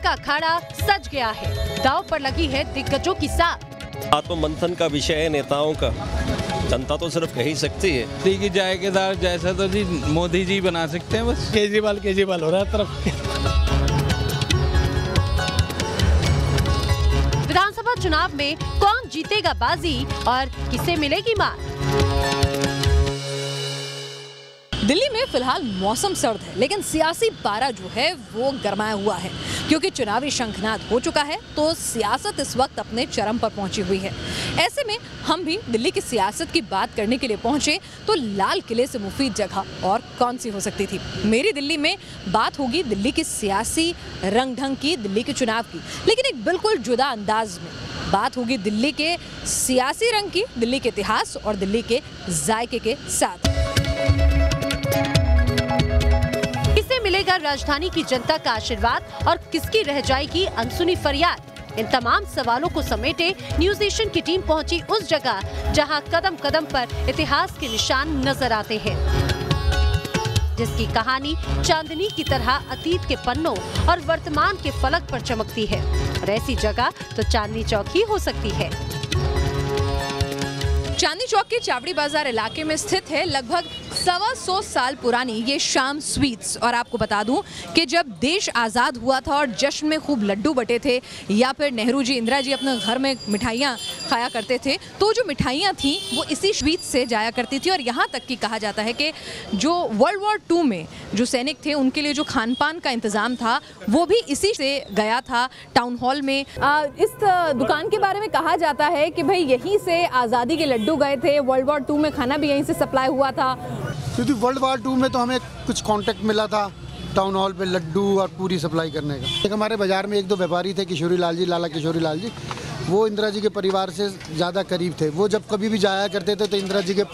का अखाड़ा सज गया है। दांव पर लगी है दिग्गजों की साख। आत्ममंथन का विषय है नेताओं का, जनता तो सिर्फ कह ही सकती है। दी की जायकेदार जैसा तो जी मोदी जी बना सकते हैं, बस केजरीवाल हो रहा है तरफ। विधानसभा चुनाव में कौन जीतेगा बाजी और किसे मिलेगी मात? दिल्ली में फिलहाल मौसम सर्द है, लेकिन सियासी पारा जो है वो गरमाया हुआ है, क्योंकि चुनावी शंखनाद हो चुका है तो सियासत इस वक्त अपने चरम पर पहुंची हुई है। ऐसे में हम भी दिल्ली की सियासत की बात करने के लिए पहुंचे तो लाल किले से मुफीद जगह और कौन सी हो सकती थी। मेरी दिल्ली में बात होगी दिल्ली की सियासी रंग ढंग की, दिल्ली के चुनाव की, लेकिन एक बिल्कुल जुदा अंदाज में बात होगी दिल्ली के सियासी रंग की, दिल्ली के इतिहास और दिल्ली के जायके के साथ। किसे मिलेगा राजधानी की जनता का आशीर्वाद और किसकी रह जाएगी अनसुनी फरियाद? इन तमाम सवालों को समेटे न्यूज एशियन की टीम पहुंची उस जगह जहां कदम कदम पर इतिहास के निशान नजर आते हैं, जिसकी कहानी चांदनी की तरह अतीत के पन्नों और वर्तमान के फलक पर चमकती है। और ऐसी जगह तो चांदनी चौक ही हो सकती है। चांदनी चौक के चावड़ी बाजार इलाके में स्थित है लगभग 125 साल पुरानी ये शाम स्वीट्स। और आपको बता दूं कि जब देश आज़ाद हुआ था और जश्न में खूब लड्डू बटे थे, या फिर नेहरू जी इंदिरा जी अपने घर में मिठाइयाँ खाया करते थे, तो जो मिठाइयाँ थी वो इसी स्वीट्स से जाया करती थी। और यहाँ तक कि कहा जाता है कि जो वर्ल्ड वॉर 2 में जो सैनिक थे उनके लिए जो खान पान का इंतज़ाम था वो भी इसी से गया था टाउन हॉल में। इस दुकान के बारे में कहा जाता है कि भाई यहीं से आज़ादी के लड्डू गए थे, वर्ल्ड वॉर 2 में खाना भी यहीं से सप्लाई हुआ था। क्योंकि वर्ल्ड वॉर 2 में तो हमें कुछ कांटेक्ट मिला था टाउन हॉल पे लड्डू और पूरी सप्लाई करने का। एक हमारे बाजार में 1-2 व्यापारी थे, किशोरी लाल जी, लाला किशोरी लाल जी, वो इंदिरा जी के परिवार से ज़्यादा करीब थे। वो जब कभी भी जाया करते थे तो इंदिरा जी के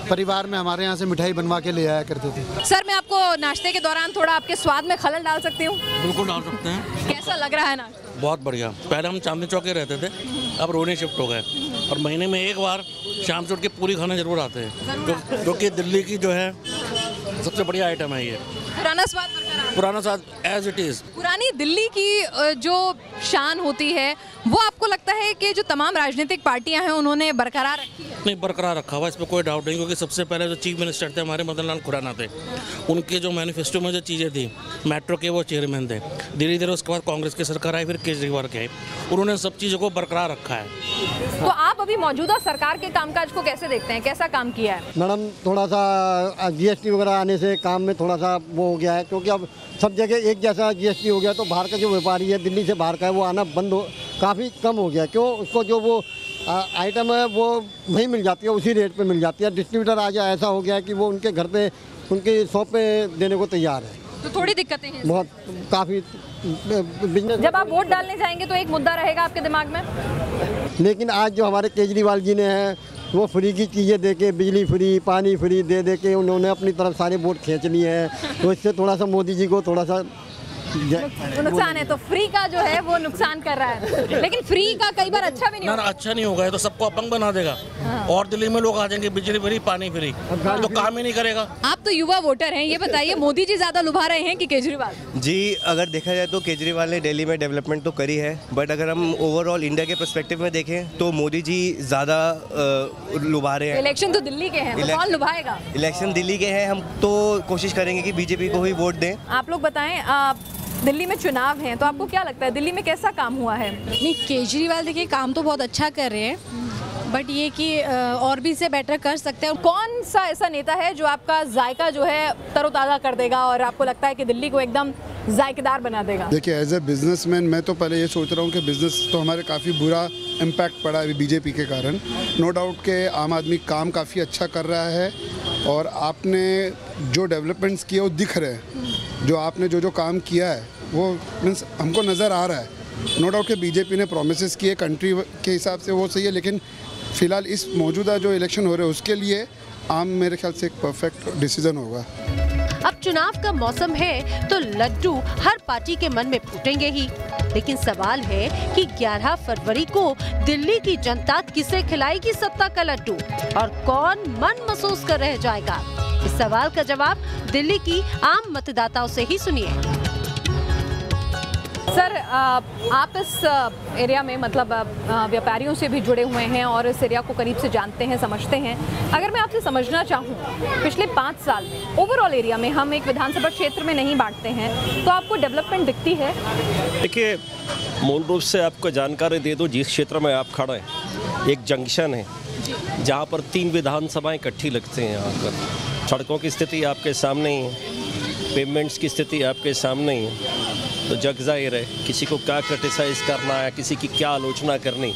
परिवार में हमारे यहाँ से मिठाई बनवा के ले आया करते थे। सर, मैं आपको नाश्ते के दौरान थोड़ा आपके स्वाद में खलल डाल सकती हूँ? बिल्कुल डाल सकते हैं। कैसा लग रहा है नाश्ता? बहुत बढ़िया। पहले हम चांदनी चौक रहते थे, अब रोहनी शिफ्ट हो गए और महीने में एक बार शाम से उठ के पूरी खाना जरूर आते हैं, जो कि दिल्ली की जो है सबसे बढ़िया आइटम है ये। पुराना स्वाद एज इट इज़। पुरानी दिल्ली की जो शान होती है वो आपको लगता है कि जो तमाम राजनीतिक पार्टियां हैं उन्होंने बरकरार रखी है? नहीं, बरकरार रखा हुआ, इस पर कोई डाउट नहीं, क्योंकि सबसे पहले जो चीफ मिनिस्टर थे हमारे मदन लाल खुराना थे, उनके जो मैनिफेस्टो में जो चीज़ें थी, मेट्रो के वो चेयरमैन थे। धीरे धीरे उसके बाद कांग्रेस की सरकार आई, फिर केजरीवाल के आई, उन्होंने सब चीज़ों को बरकरार रखा है। तो आप अभी मौजूदा सरकार के कामकाज को कैसे देखते हैं, कैसा काम किया है? मैडम, थोड़ा सा GST वगैरह आने से काम में थोड़ा सा वो हो गया है, क्योंकि अब सब जगह एक जैसा GST हो गया तो बाहर का जो व्यापारी है दिल्ली से बाहर का है वो आना बंद हो, काफ़ी कम हो गया। क्यों? उसको जो वो आइटम है वो वहीं मिल जाती है, उसी रेट पे मिल जाती है। डिस्ट्रीब्यूटर आज ऐसा हो गया है कि वो उनके घर पे, उनके शॉप पे देने को तैयार है। तो थोड़ी दिक्कतें हैं, बहुत काफ़ी बिजनेस। जब आप वोट डालने जाएंगे तो एक मुद्दा रहेगा आपके दिमाग में? लेकिन आज जो हमारे केजरीवाल जी ने है वो फ्री की चीज़ें दे के, बिजली फ्री, पानी फ्री दे के उन्होंने अपनी तरफ सारे वोट खींच लिए हैं। तो इससे थोड़ा सा मोदी जी को थोड़ा सा नुकसान है। तो फ्री का जो है वो नुकसान कर रहा है, लेकिन फ्री का कई बार अच्छा भी नहीं होगा। अच्छा नहीं होगा, तो सबको अपंग बना देगा। हाँ। और दिल्ली में लोग आ जाएंगे, बिजली फ्री, पानी फ्री, तो काम ही नहीं करेगा। आप तो युवा वोटर हैं, ये बताइए मोदी जी ज्यादा लुभा रहे हैं कि केजरीवाल जी? अगर देखा जाए तो केजरीवाल ने दिल्ली में डेवलपमेंट तो करी है, बट अगर हम ओवरऑल इंडिया के पर्सपेक्टिव में देखें तो मोदी जी ज़्यादा लुभा रहे हैं। इलेक्शन तो दिल्ली के हैं, तो कौन लुभाएगा? इलेक्शन दिल्ली के हैं, हम तो कोशिश करेंगे कि बीजेपी को ही वोट दें। आप लोग बताएं, दिल्ली में चुनाव हैं तो आपको क्या लगता है दिल्ली में कैसा काम हुआ है? नहीं, केजरीवाल देखिए काम तो बहुत अच्छा कर रहे हैं, बट ये कि और भी इसे बेटर कर सकते हैं। कौन सा ऐसा नेता है जो आपका जायका जो है तरोताज़ा कर देगा और आपको लगता है कि दिल्ली को एकदम जायकेदार बना देगा? देखिए, एज ए बिजनेसमैन मैं तो पहले ये सोच रहा हूँ कि बिजनेस तो हमारे काफ़ी बुरा इम्पैक्ट पड़ा है बीजेपी के कारण। नो डाउट के आम आदमी काम काफ़ी अच्छा कर रहा है और आपने जो डेवलपमेंट्स किए वो दिख रहे हैं। जो आपने जो काम किया है वो मीन्स हमको नज़र आ रहा है। नो डाउट के बीजेपी ने प्रोमिसेस किए कंट्री के हिसाब से, वो सही है, लेकिन फ़िलहाल इस मौजूदा जो इलेक्शन हो रहे हैं उसके लिए आम मेरे ख्याल से एक परफेक्ट डिसीजन होगा। अब चुनाव का मौसम है तो लड्डू हर पार्टी के मन में फूटेंगे ही, लेकिन सवाल है कि 11 फरवरी को दिल्ली की जनता किसे खिलाएगी सत्ता का लड्डू और कौन मन महसूस कर रह जाएगा? इस सवाल का जवाब दिल्ली की आम मतदाताओं से ही सुनिए। सर आप इस एरिया में मतलब व्यापारियों से भी जुड़े हुए हैं और इस एरिया को करीब से जानते हैं, समझते हैं। अगर मैं आपसे समझना चाहूँ पिछले 5 साल में ओवरऑल एरिया में, हम एक विधानसभा क्षेत्र में नहीं बांटते हैं, तो आपको डेवलपमेंट दिखती है? देखिए, मूल रूप से आपको जानकारी दे दूं, जिस क्षेत्र में आप खड़े हैं एक जंक्शन है जहाँ पर 3 विधानसभाएं इकट्ठी लगती हैं। यहाँ पर सड़कों की स्थिति आपके सामने ही है, पेमेंट्स की स्थिति आपके सामने ही है, तो जग जाहिर है किसी को क्या क्रिटिसाइज़ करना है, किसी की क्या आलोचना करनी,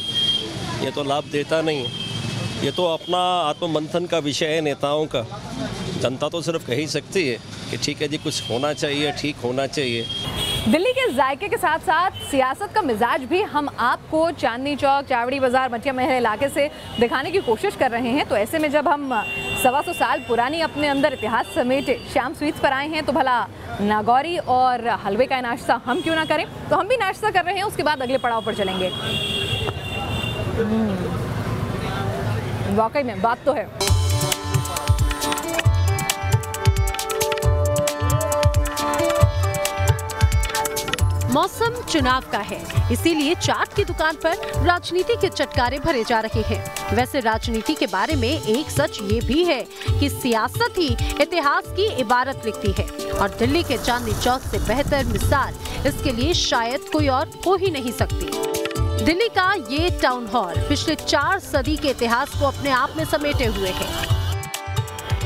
ये तो लाभ देता नहीं है। ये तो अपना आत्ममंथन का विषय है नेताओं का। जनता तो सिर्फ कह ही सकती है कि ठीक है जी, कुछ होना चाहिए, ठीक होना चाहिए। दिल्ली के जायके के साथ साथ सियासत का मिजाज भी हम आपको चांदनी चौक, चावड़ी बाजार, मटिया महल इलाके से दिखाने की कोशिश कर रहे हैं। तो ऐसे में जब हम 125 साल पुरानी अपने अंदर इतिहास समेटे श्याम स्वीट्स पर आए हैं, तो भला नागौरी और हलवे का नाश्ता हम क्यों ना करें। तो हम भी नाश्ता कर रहे हैं, उसके बाद अगले पड़ाव पर चलेंगे। वाकई में बात तो है। मौसम चुनाव का है, इसीलिए चाट की दुकान पर राजनीति के चटकारे भरे जा रहे हैं। वैसे राजनीति के बारे में एक सच ये भी है कि सियासत ही इतिहास की इबारत लिखती है, और दिल्ली के चांदनी चौक से बेहतर मिसाल इसके लिए शायद कोई और हो ही नहीं सकती। दिल्ली का ये टाउन हॉल पिछले 4 सदी के इतिहास को अपने आप में समेटे हुए है।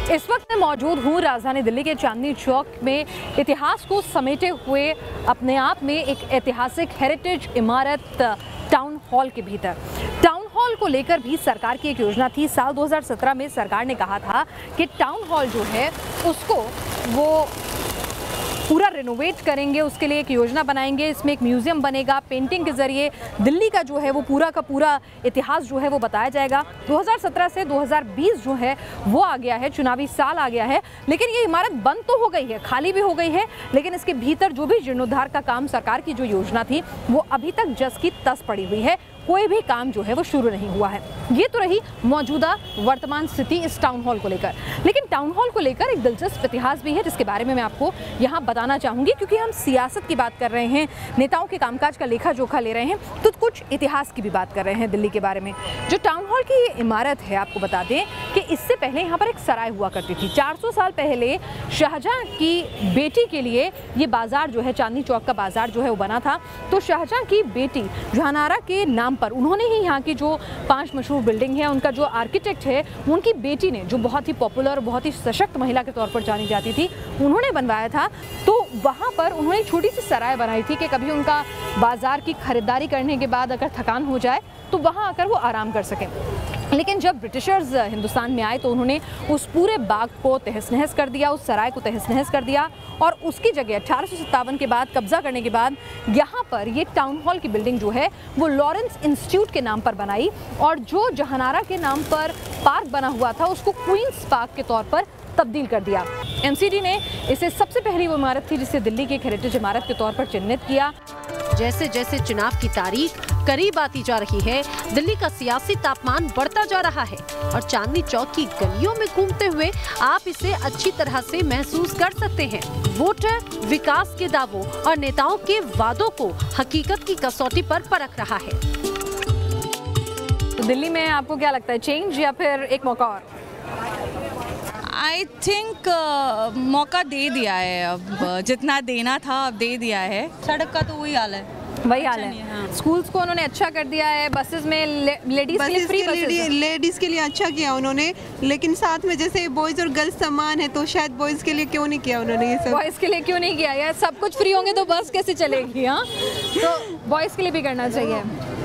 इस वक्त मैं मौजूद हूँ राजधानी दिल्ली के चांदनी चौक में, इतिहास को समेटे हुए अपने आप में एक ऐतिहासिक हेरिटेज इमारत टाउन हॉल के भीतर। टाउन हॉल को लेकर भी सरकार की एक योजना थी। साल 2017 में सरकार ने कहा था कि टाउन हॉल जो है उसको वो पूरा रिनोवेट करेंगे, उसके लिए एक योजना बनाएंगे, इसमें एक म्यूजियम बनेगा, पेंटिंग के जरिए दिल्ली का जो है वो पूरा का पूरा इतिहास जो है वो बताया जाएगा। 2017 से 2020 जो है वो आ गया है, चुनावी साल आ गया है, लेकिन ये इमारत बंद तो हो गई है, खाली भी हो गई है, लेकिन इसके भीतर जो भी जीर्णोद्धार का काम सरकार की जो योजना थी वो अभी तक जस की तस पड़ी हुई है। कोई भी काम जो है वो शुरू नहीं हुआ है। ये तो रही मौजूदा वर्तमान स्थिति इस टाउन हॉल को लेकर, लेकिन टाउन हॉल को लेकर एक दिलचस्प इतिहास भी है जिसके बारे में मैं आपको यहाँ बताना चाहूँगी, क्योंकि हम सियासत की बात कर रहे हैं, नेताओं के कामकाज का लेखा जोखा ले रहे हैं, तो कुछ इतिहास की भी बात कर रहे हैं दिल्ली के बारे में। जो टाउन हॉल की ये इमारत है, आपको बता दें कि इससे पहले यहाँ पर एक सराय हुआ करती थी। 400 साल पहले शाहजहां की बेटी के लिए ये बाजार जो है, चांदनी चौक का बाजार जो है वो बना था। तो शाहजहां की बेटी जहानारा के नाम पर उन्होंने ही यहाँ की जो 5 मशहूर बिल्डिंग है, उनका जो आर्किटेक्ट है, उनकी बेटी ने, जो बहुत ही पॉपुलर, बहुत ही सशक्त महिला के तौर पर जानी जाती थी, उन्होंने बनवाया था। तो वहाँ पर उन्होंने छोटी सी सराय बनाई थी कि कभी उनका बाजार की खरीदारी करने के बाद अगर थकान हो जाए तो वहाँ आकर वो आराम कर सकें। लेकिन जब ब्रिटिशर्स हिंदुस्तान में आए तो उन्होंने उस पूरे बाग को तहस नहस कर दिया, उस सराय को तहस नहस कर दिया, और उसकी जगह 1857 के बाद कब्जा करने के बाद यहाँ पर ये टाउन हॉल की बिल्डिंग जो है वो लॉरेंस इंस्टीट्यूट के नाम पर बनाई, और जो जहानारा के नाम पर पार्क बना हुआ था उसको क्वींस पार्क के तौर पर तब्दील कर दिया। एमसीडी ने इसे सबसे पहली वो इमारत थी जिसे दिल्ली की एक हेरिटेज इमारत के तौर पर चिन्हित किया। जैसे जैसे चुनाव की तारीख करीब आती जा रही है, दिल्ली का सियासी तापमान बढ़ता जा रहा है, और चांदनी चौक की गलियों में घूमते हुए आप इसे अच्छी तरह से महसूस कर सकते हैं। वोटर विकास के दावों और नेताओं के वादों को हकीकत की कसौटी पर परख रहा है। तो दिल्ली में आपको क्या लगता है, चेंज या फिर एक मौका और? आई थिंक मौका दे दिया है, अब जितना देना था अब दे दिया है। सड़क का तो वही हाल है, वही हाल है। हाँ। स्कूल्स को उन्होंने अच्छा कर दिया है, बसेस में लेडीज के लिए फ्री बसेस, लेडीज के लिए अच्छा किया उन्होंने, लेकिन साथ में जैसे बॉयज और गर्ल्स समान है, तो शायद बॉयज के लिए क्यों नहीं किया उन्होंने ये सब? बॉयज के लिए क्यों नहीं किया यार, सब कुछ फ्री होंगे तो बस कैसे चलेगी? हाँ, तो बॉयज के लिए भी करना चाहिए।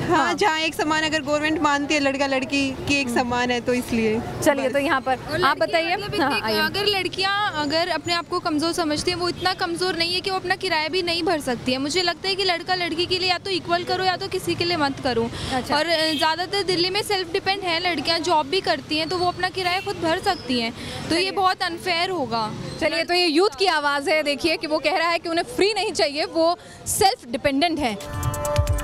हाँ, जहाँ एक समान अगर गवर्नमेंट मानती है लड़का लड़की की एक समान है, तो इसलिए चलिए। तो यहाँ पर आप बताइए, अगर लड़कियाँ अगर अपने आप को कमज़ोर समझती हैं, वो इतना कमज़ोर नहीं है कि वो अपना किराया भी नहीं भर सकती है। मुझे लगता है कि लड़का लड़की के लिए या तो इक्वल करो या तो किसी के लिए मत करो। अच्छा। और ज़्यादातर दिल्ली में सेल्फ डिपेंड है, लड़कियाँ जॉब भी करती हैं तो वो अपना किराया खुद भर सकती हैं, तो ये बहुत अनफेयर होगा। चलिए, तो ये यूथ की आवाज़ है, देखिए कि वो कह रहा है कि उन्हें फ्री नहीं चाहिए, वो सेल्फ डिपेंडेंट है।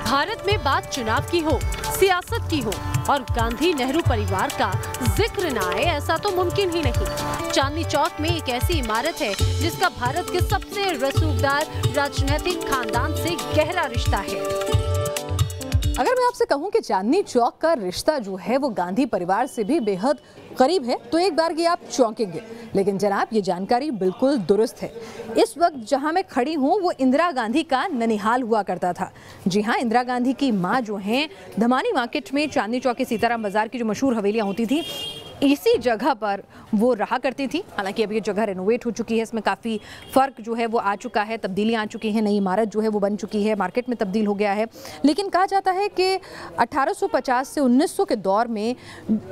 भारत में बात चुनाव की हो, सियासत की हो और गांधी नेहरू परिवार का जिक्र न आए, ऐसा तो मुमकिन ही नहीं। चांदनी चौक में एक ऐसी इमारत है जिसका भारत के सबसे रसूखदार राजनीतिक खानदान से गहरा रिश्ता है। अगर मैं आपसे कहूं कि चांदनी चौक का रिश्ता जो है वो गांधी परिवार से भी बेहद करीब है तो एक बार ये आप चौंकेंगे, लेकिन जनाब ये जानकारी बिल्कुल दुरुस्त है। इस वक्त जहां मैं खड़ी हूं वो इंदिरा गांधी का ननिहाल हुआ करता था। जी हाँ, इंदिरा गांधी की मां जो हैं धमानी मार्केट में चांदनी चौक के सीताराम बाजार की जो मशहूर हवेलियां होती थी, इसी जगह पर वो रहा करती थी। हालांकि अब ये जगह रेनोवेट हो चुकी है, इसमें काफ़ी फ़र्क जो है वो आ चुका है, तब्दीलियाँ आ चुकी हैं, नई इमारत जो है वो बन चुकी है, मार्केट में तब्दील हो गया है। लेकिन कहा जाता है कि 1850 से 1900 के दौर में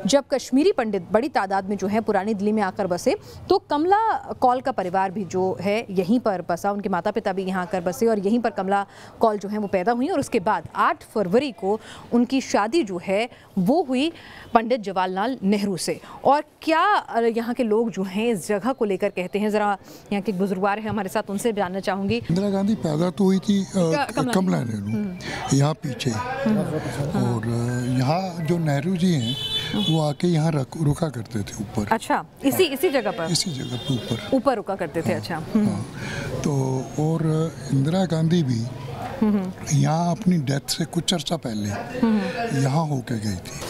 जब कश्मीरी पंडित बड़ी तादाद में जो है पुरानी दिल्ली में आकर बसे तो कमला कौल का परिवार भी जो है यहीं पर बसा, उनके माता पिता भी यहाँ आकर बसे और यहीं पर कमला कौल जो है वो पैदा हुई। और उसके बाद 8 फरवरी को उनकी शादी जो है वो हुई पंडित जवाहरलाल नेहरू से। और क्या यहाँ के लोग जो हैं इस जगह को लेकर कहते हैं, ज़रा यहाँ के बुजुर्गवार हैं हमारे साथ, उनसे जानना चाहूँगी। इंदिरा गांधी पैदा तो हुई थी कमला नेहरू यहाँ पीछे, और यहाँ जो नेहरू जी हैं वो आके यहाँ रुका करते थे ऊपर। अच्छा, इसी जगह पर? इसी जगह पर ऊपर रुका करते थे। अच्छा। तो और इंदिरा गांधी भी यहाँ अपनी डेथ से कुछ अर्सा पहले यहाँ होके गई थी।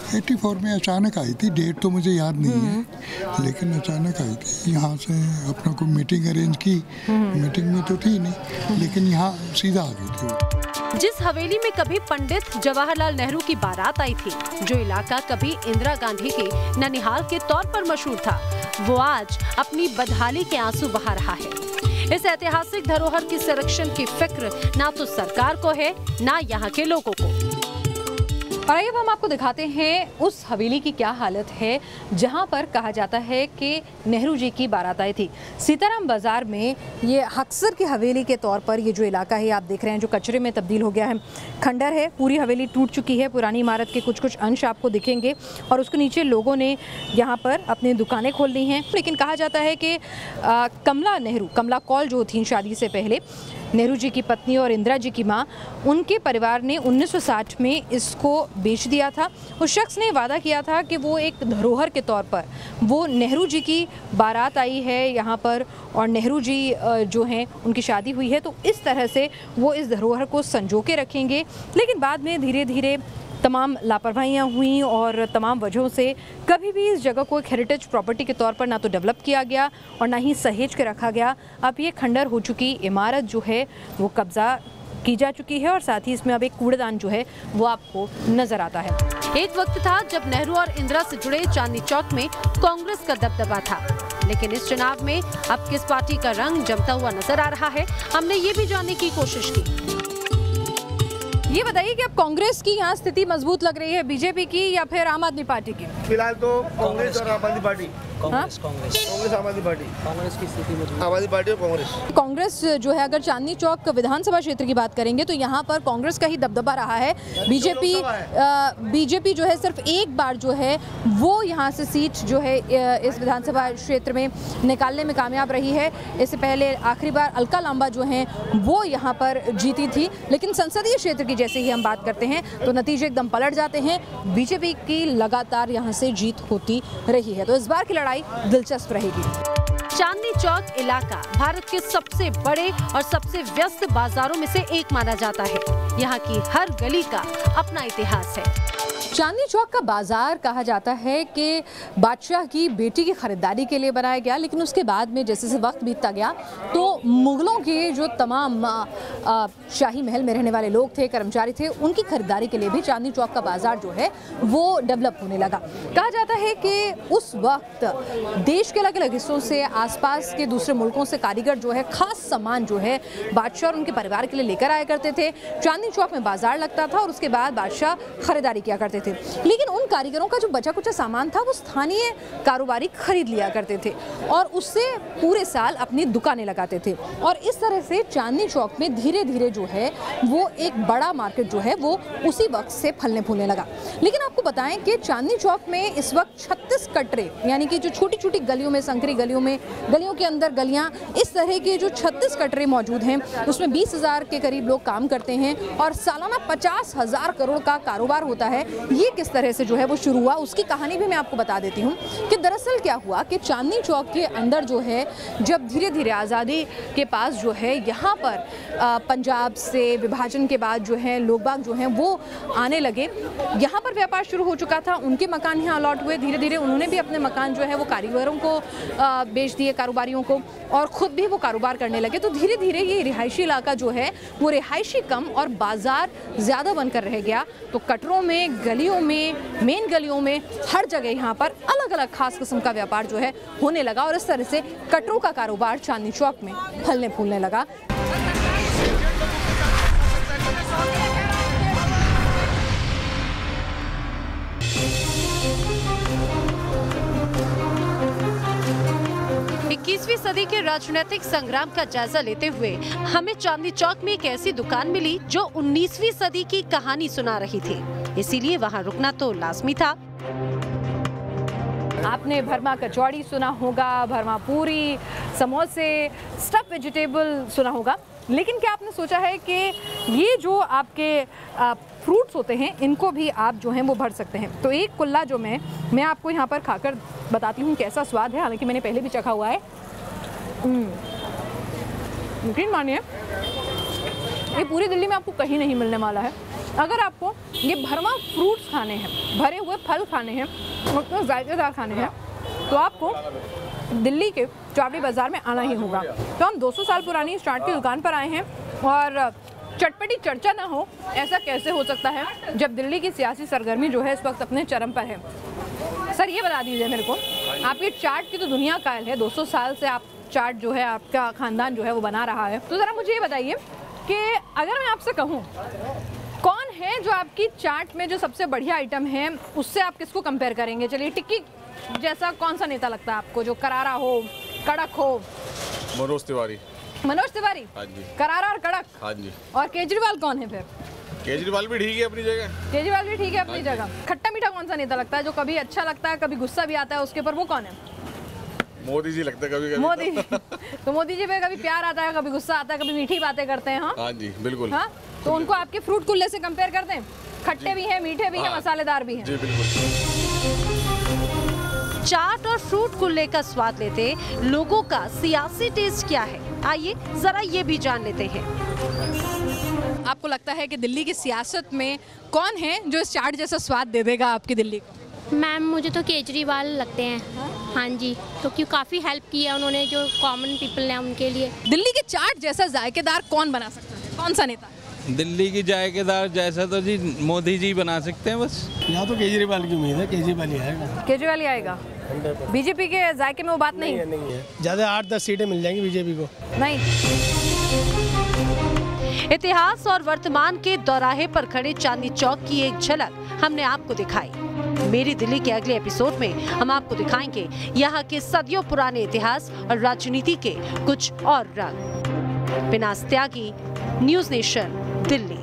84 में अचानक आई थी, डेट तो मुझे याद नहीं है, लेकिन अचानक आई थी। यहाँ से अपना कोई मीटिंग अरेंज की, मीटिंग में तो थी नहीं, लेकिन यहाँ सीधा आ गई थी। जिस हवेली में कभी पंडित जवाहरलाल नेहरू की बारात आई थी, जो इलाका कभी इंदिरा गांधी के ननिहाल के तौर पर मशहूर था, वो आज अपनी बदहाली के आंसू बहा रहा है। इस ऐतिहासिक धरोहर की संरक्षण की फिक्र ना तो सरकार को है, ना यहाँ के लोगों को। और आइए हम आपको दिखाते हैं उस हवेली की क्या हालत है जहां पर कहा जाता है कि नेहरू जी की बारात आई थी। सीताराम बाजार में ये हक्सर की हवेली के तौर पर ये जो इलाका है आप देख रहे हैं जो कचरे में तब्दील हो गया है, खंडर है, पूरी हवेली टूट चुकी है, पुरानी इमारत के कुछ अंश आपको दिखेंगे और उसके नीचे लोगों ने यहाँ पर अपनी दुकानें खोल ली हैं। लेकिन कहा जाता है कि कमला कौल जो थी शादी से पहले, नेहरू जी की पत्नी और इंदिरा जी की मां, उनके परिवार ने 1960 में इसको बेच दिया था। उस शख्स ने वादा किया था कि वो एक धरोहर के तौर पर वो नेहरू जी की बारात आई है यहाँ पर और नेहरू जी जो हैं उनकी शादी हुई है, तो इस तरह से वो इस धरोहर को संजो के रखेंगे। लेकिन बाद में धीरे धीरे तमाम लापरवाहियाँ हुई और तमाम वजहों से कभी भी इस जगह को एक हेरिटेज प्रॉपर्टी के तौर पर ना तो डेवलप किया गया और ना ही सहेज के रखा गया। अब ये खंडर हो चुकी इमारत जो है वो कब्जा की जा चुकी है और साथ ही इसमें अब एक कूड़ेदान जो है वो आपको नजर आता है। एक वक्त था जब नेहरू और इंदिरा से जुड़े चांदनी चौक में कांग्रेस का दबदबा था, लेकिन इस चुनाव में अब किस पार्टी का रंग जमता हुआ नजर आ रहा है, हमने ये भी जानने की कोशिश की। ये बताइए कि अब कांग्रेस की यहाँ स्थिति मजबूत लग रही है, बीजेपी की या फिर आम आदमी पार्टी की? फिलहाल तो कांग्रेस और आम आदमी पार्टी। कांग्रेस आम आदमी पार्टी। कांग्रेस की स्थिति मजबूत, आम आदमी पार्टी और कांग्रेस जो है, अगर चांदनी चौक विधानसभा क्षेत्र की बात करेंगे तो यहाँ पर कांग्रेस का ही दबदबा रहा है। बीजेपी जो है सिर्फ एक बार जो है वो यहाँ से सीट जो है इस विधानसभा क्षेत्र में निकालने में कामयाब रही है। इससे पहले आखिरी बार अलका लांबा जो हैं वो यहाँ पर जीती थी, लेकिन संसदीय क्षेत्र की जैसे ही हम बात करते हैं तो नतीजे एकदम पलट जाते हैं। बीजेपी की लगातार यहाँ से जीत होती रही है, तो इस बार की लड़ाई दिलचस्प रहेगी। चांदनी चौक इलाका भारत के सबसे बड़े और सबसे व्यस्त बाजारों में से एक माना जाता है। यहाँ की हर गली का अपना इतिहास है। चांदनी चौक का बाजार कहा जाता है कि बादशाह की बेटी की खरीदारी के लिए बनाया गया, लेकिन उसके बाद में जैसे जैसे वक्त बीतता गया तो मुगलों के जो तमाम शाही महल में रहने वाले लोग थे, कर्मचारी थे, उनकी खरीदारी के लिए भी चांदनी चौक का बाजार जो है वो डेवलप होने लगा। कहा जाता है कि उस वक्त देश के अलग अलग हिस्सों से, आसपास के दूसरे मुल्कों से कारीगर जो है खास सामान जो है बादशाह और उनके परिवार के लिए लेकर आया करते थे। चांदनी चौक में बाजार लगता था और उसके बाद बादशाह खरीदारी किया करते थे। थे, लेकिन उन कारीगरों का जो बचा कुचा सामान था वो स्थानीय कारोबारी खरीद लिया करते थे और उससे पूरे साल अपनी दुकानें लगाते थे। और इस तरह से चांदनी चौक में धीरे धीरे जो है वो एक बड़ा मार्केट जो है वो उसी वक्त से फलने फूलने लगा। लेकिन आपको बताएं कि चांदनी चौक में इस वक्त 36 कटरे, यानी कि जो छोटी छोटी गलियों में, संकरी गलियों में, गलियों के अंदर गलियां, इस तरह के जो 36 कटरे मौजूद हैं, उसमें 20,000 के करीब लोग काम करते हैं और सालाना 50,000 करोड़ का कारोबार होता है। ये किस तरह से जो है वो शुरू हुआ, उसकी कहानी भी मैं आपको बता देती हूँ कि दरअसल क्या हुआ कि चांदनी चौक के अंदर जो है जब धीरे धीरे आज़ादी के पास जो है यहाँ पर पंजाब से विभाजन के बाद जो है लोग बाग जो हैं वो आने लगे, यहाँ पर व्यापार शुरू हो चुका था, उनके मकान यहाँ अलॉट हुए, धीरे धीरे उन्होंने भी अपने मकान जो है वो कारीगरों को बेच दिए, कारोबारियों को, और ख़ुद भी वो कारोबार करने लगे। तो धीरे धीरे ये रिहायशी इलाका जो है वो रिहायशी कम और बाज़ार ज़्यादा बनकर रह गया। तो कटरों में, गलियों में, मेन गलियों में, हर जगह यहाँ पर अलग अलग खास किस्म का व्यापार जो है होने लगा और इस तरह से कटरों का कारोबार चांदनी चौक में फलने फूलने लगा। इक्कीसवीं सदी के राजनीतिक संग्राम का जायजा लेते हुए हमें चांदनी चौक में एक ऐसी दुकान मिली जो 19वीं सदी की कहानी सुना रही थी, इसीलिए वहां रुकना तो लाजमी था। आपने भरमा कचौड़ी सुना होगा, भरमा पूरी, समोसे, स्टफ वेजिटेबल सुना होगा, लेकिन क्या आपने सोचा है कि ये जो आपके फ्रूट्स होते हैं इनको भी आप जो हैं वो भर सकते हैं। तो एक कुल्ला जो मैं आपको यहाँ पर खाकर बताती हूँ कैसा स्वाद है, हालांकि मैंने पहले भी चखा हुआ है। यकीन मानिए ये पूरी दिल्ली में आपको कहीं नहीं मिलने वाला है। अगर आपको ये भरमा फ्रूट्स खाने हैं, भरे हुए फल खाने हैं, मतलब जायकेदार खाने हैं, तो आपको दिल्ली के चावड़ी बाज़ार में आना ही होगा। तो हम 200 साल पुरानी इस चाट की दुकान पर आए हैं और चटपटी चर्चा ना हो ऐसा कैसे हो सकता है जब दिल्ली की सियासी सरगर्मी जो है इस वक्त अपने चरम पर है। सर ये बता दीजिए मेरे को, आपकी चाट की तो दुनिया कायल है, 200 साल से आप चाट जो है आपका ख़ानदान जो है वो बना रहा है, तो ज़रा मुझे ये बताइए कि अगर मैं आपसे कहूँ कौन है जो आपकी चाट में जो सबसे बढ़िया आइटम है, उससे आप किसको कंपेयर करेंगे? चलिए टिक्की जैसा कौन सा नेता लगता है आपको जो करारा हो, कड़क हो? मनोज तिवारी। मनोज तिवारी? हाँ जी। करारा और कड़क? हाँ जी। और केजरीवाल कौन है फिर? केजरीवाल भी ठीक है अपनी जगह। केजरीवाल भी ठीक है अपनी जगह। खट्टा मीठा कौन सा नेता लगता है जो कभी अच्छा लगता है, कभी गुस्सा भी आता है उसके ऊपर, वो कौन है? मोदी जी लगता है कभी कभी। मोदी जी। तो मोदी जी पे कभी प्यार आता है, कभी गुस्सा आता है, कभी मीठी बातें करते हैं। हाँ जी बिल्कुल। हाँ, तो उनको आपके फ्रूट कुल्ले से कंपेयर करते हैं? खट्टे भी हैं, मीठे भी हैं, मसालेदार भी हैं। जी बिल्कुल। चाट और फ्रूट कुल्ले का स्वाद लेते लोगों का सियासी टेस्ट क्या है, आइए जरा ये भी जान लेते हैं। आपको लगता है कि दिल्ली की सियासत में कौन है जो इस चाट जैसा स्वाद दे देगा आपकी दिल्ली को? मैम मुझे तो केजरीवाल लगते हैं। हाँ जी, तो क्यों काफ़ी हेल्प की है उन्होंने जो कॉमन पीपल है उनके लिए। दिल्ली के चाट जैसा जायकेदार कौन बना सकता है, कौन सा नेता? दिल्ली की जायकेदार जैसा तो जी मोदी जी बना सकते हैं बस। यहाँ तो केजरीवाल की उम्मीद है, केजरीवाल ही आएगा। केजरीवाल ही आएगा। बीजेपी के जायके में वो बात नहीं है। ज़्यादा 8-10 सीटें मिल जाएंगी बीजेपी को। नहीं। इतिहास और वर्तमान के दौराहे पर खड़े चांदनी चौक की एक झलक हमने आपको दिखाई। मेरी दिल्ली के अगले एपिसोड में हम आपको दिखाएंगे यहाँ के सदियों पुराने इतिहास और राजनीति के कुछ और रंग। विनाश त्यागी, न्यूज़ नेशन, दिल्ली।